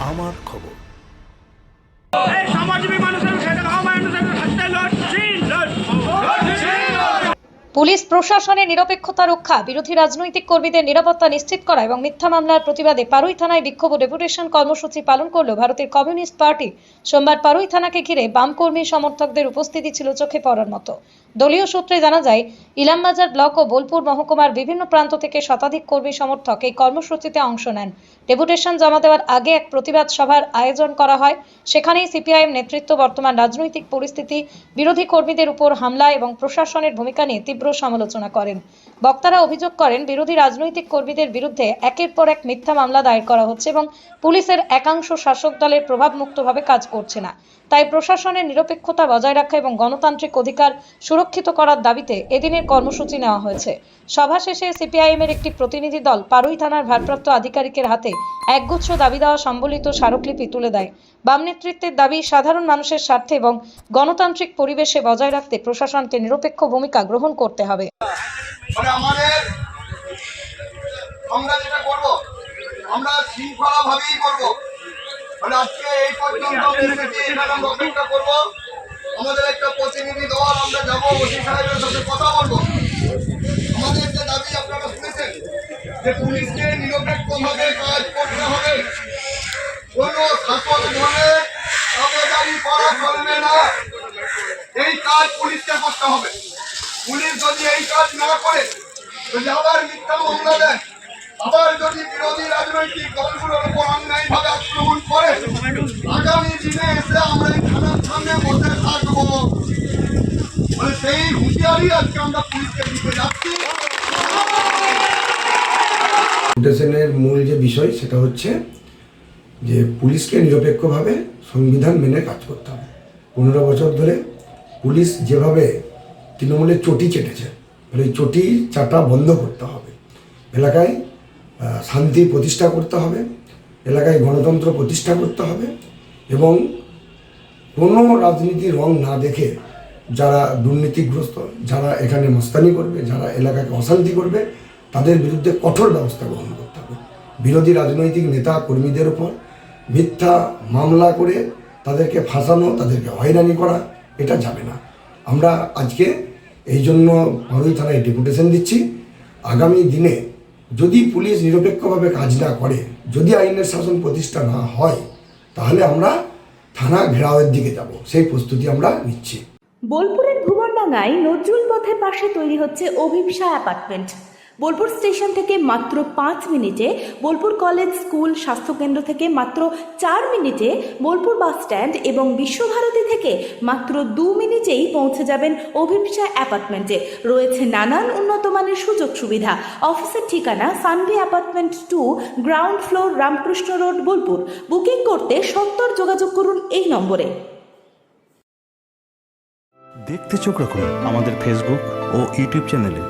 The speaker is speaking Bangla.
আমার খবর। পুলিশ প্রশাসনের নিরপেক্ষতা রক্ষা, বিরোধী রাজনৈতিক কর্মীদের নিরাপত্তা নিশ্চিত করা এবং মিথ্যা মামলার প্রতিবাদে পারুই থানায় বিক্ষোভ ও ডেপুটেশন কর্মসূচি পালন করল ভারতের কমিউনিস্ট পার্টি। সোমবার পারুই থানাকে ঘিরে বাম কর্মী সমর্থকদের উপস্থিতি ছিল চোখে পড়ার মতো। দলীয় সূত্রে জানা যায়, ইলামবাজার ব্লক ও বোলপুর মহকুমার বিভিন্ন প্রান্ত থেকে শতাধিক কর্মী সমর্থক এই কর্মসূচিতে অংশ নেন। ডেপুটেশন জমা দেওয়ার আগে এক প্রতিবাদ সভার আয়োজন করা হয়। সেখানেই সিপিআইএম নেতৃত্ব বর্তমান রাজনৈতিক পরিস্থিতি, বিরোধী কর্মীদের উপর হামলা এবং প্রশাসনের ভূমিকা নিয়ে তীব্র সমালোচনা করেন। বক্তারা অভিযোগ করেন, বিরোধী রাজনৈতিক কর্মীদের বিরুদ্ধে একের পর এক মিথ্যা মামলা দায়ের করা হচ্ছে এবং পুলিশের একাংশ শাসক দলের প্রভাবমুক্তভাবে কাজ করছে না। তাই প্রশাসনের নিরপেক্ষতা বজায় রাখা এবং গণতান্ত্রিক অধিকার সুরক্ষিত করার দাবিতে এদিনের কর্মসূচি নেওয়া হয়েছে। সভা শেষে সিপিআইএম এর একটি প্রতিনিধি দল পারুই থানার ভারপ্রাপ্ত আধিকারিকের হাতে একগুচ্ছ দাবি দেওয়া সম্বলিত স্মারকলিপি তুলে দেয়। বাম নেতৃত্বের দাবি, সাধারণ মানুষের স্বার্থে এবং গণতান্ত্রিক পরিবেশে বজায় রাখতে প্রশাসনকে নিরপেক্ষ ভূমিকা গ্রহণ করতে হবে। আমরা যেটা করব, আমরা শৃঙ্খলাভাবেই করব। আজকে এই পর্যন্ত অপেক্ষা করব। আমাদের একটা প্রতিনিধি দল, আমরা যাবো, ওসি সাহেবের সাথে কথা বলবো। আমাদের যে দাবি আপনারা শুনেছেন যে পুলিশকে নিরপেক্ষভাবে কাজ করতে হবে, কোনো শাসক দলের দাবিদারি করা চলবে না। এই কাজ পুলিশকে করতে হবে। পুলিশ যদি এই কাজ না করে, যদি আবার মিথ্যা মামলা দেয়, আবার যদি বিরোধী রাজনৈতিক দলগুলোর উপর অন্যায়ভাবে আক্রমণ করে, আগামী দিনে এসে আমরা এই থানার সামনে বসে থাকবো। সেই হুঁশিয়ারি আজকে আমরা পুলিশকে দিতে যাচ্ছি। ডেপুটেশনের মূল যে বিষয় সেটা হচ্ছে যে পুলিশকে নিরপেক্ষভাবে সংবিধান মেনে কাজ করতে হবে। 15 বছর ধরে পুলিশ যেভাবে তৃণমূলের চটি চেটেছে, এই চটি চাটা বন্ধ করতে হবে। এলাকায় শান্তি প্রতিষ্ঠা করতে হবে, এলাকায় গণতন্ত্র প্রতিষ্ঠা করতে হবে এবং কোনো রাজনীতির রং না দেখে যারা দুর্নীতিগ্রস্ত, যারা এখানে মস্তানি করবে, যারা এলাকাকে অশান্তি করবে, তাদের বিরুদ্ধে কঠোর ব্যবস্থা গ্রহণ করতে হবে। বিরোধী রাজনৈতিক নেতা কর্মীদের উপর মিথ্যা মামলা করে তাদেরকে ফাঁসানো, তাদেরকে হয়রানি করা, এটা যাবে না। আমরা আজকে এই জন্য পারুই থানায় ডেপুটেশন দিচ্ছি। আগামী দিনে যদি পুলিশ নিরপেক্ষভাবে কাজ না করে, যদি আইনের শাসন প্রতিষ্ঠা না হয়, তাহলে আমরা থানা ঘেরাওয়ের দিকে যাব, সেই প্রস্তুতি আমরা নিচ্ছি। বোলপুরের ভুবনডাঙ্গায় নজরুল পথের পাশে তৈরি হচ্ছে অভিপ্সা অ্যাপার্টমেন্ট। বোলপুর স্টেশন থেকে মাত্র 5 মিনিটে, বোলপুর কলেজ, স্কুল, স্বাস্থ্যকেন্দ্র থেকে মাত্র 4 মিনিটে, বোলপুর বাস স্ট্যান্ড এবং বিশ্বভারতী থেকে মাত্র 2 মিনিটেই পৌঁছে যাবেন অভিপ্সা অ্যাপার্টমেন্টে। রয়েছে নানান উন্নত মানের সুযোগ সুবিধা। অফিসের ঠিকানা Sanvi apartment 2, ground floor, Ramakrishna road, Bolpur. Booking করতে সত্তর যোগাযোগ করুন এই নম্বরে। দেখতে চোখ রাখুন আমাদের ফেসবুক ও ইউটিউব চ্যানেলে।